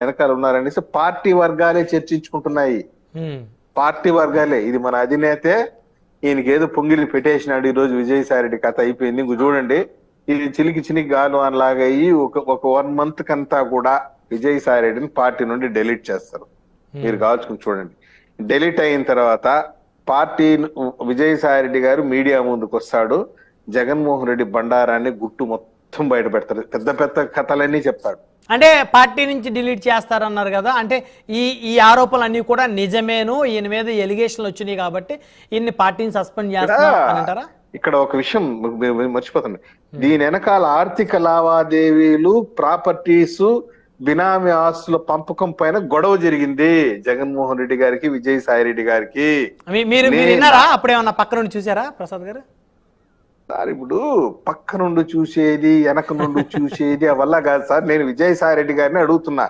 వెనకాల ఉన్నారనేసి పార్టీ వర్గాలే చర్చించుకుంటున్నాయి. ఉమ్, పార్టీ వర్గాలే, ఇది మన అధినేతే ఈయనకి ఏదో పొంగిలి పెట్టేసినాడు ఈ రోజు విజయసాయి రెడ్డి కథ అయిపోయింది. ఇంక చూడండి, ఇది చిలికి చిలికి గాలు లాగా అయ్యి ఒక 1 మంత్ కంతా కూడా విజయసాయి రెడ్డిని పార్టీ నుండి డిలీట్ చేస్తారు. మీరు ఉమ్. కాల్చుకుని చూడండి. డిలీట్ అయిన తర్వాత పార్టీ విజయసాయి రెడ్డి గారు మీడియా ముందుకు వస్తాడు. జగన్మోహన్ రెడ్డి బండారాన్ని గుట్టు మొత్తం బయట పెడతారు. పెద్ద పెద్ద కథలన్నీ చెప్తాడు. అంటే పార్టీ నుంచి డిలీట్ చేస్తారన్నారు కదా, అంటే ఈ ఈ ఆరోపణలు అన్ని కూడా నిజమేను, ఈయన మీద ఎలిగేషన్లు వచ్చినాయి కాబట్టి ఈయన్ని పార్టీని సస్పెండ్ చేస్తున్నా అని అంటారా? ఇక్కడ ఒక విషయం మర్చిపోతుంది. దీని వెనకాల ఆర్థిక లావాదేవీలు, ప్రాపర్టీస్, బినామీ ఆస్తుల పంపకం పైన గొడవ జరిగింది జగన్మోహన్ రెడ్డి గారికి, విజయసాయి రెడ్డి గారికి. మీరు విన్నారా? అప్పుడేమన్నా పక్క నుండి చూసారా ప్రసాద్ గారు? సార్ ఇప్పుడు పక్క నుండి చూసేది, వెనక నుండి చూసేది అవల్ల కాదు సార్. నేను విజయసాయి రెడ్డి గారిని అడుగుతున్నా.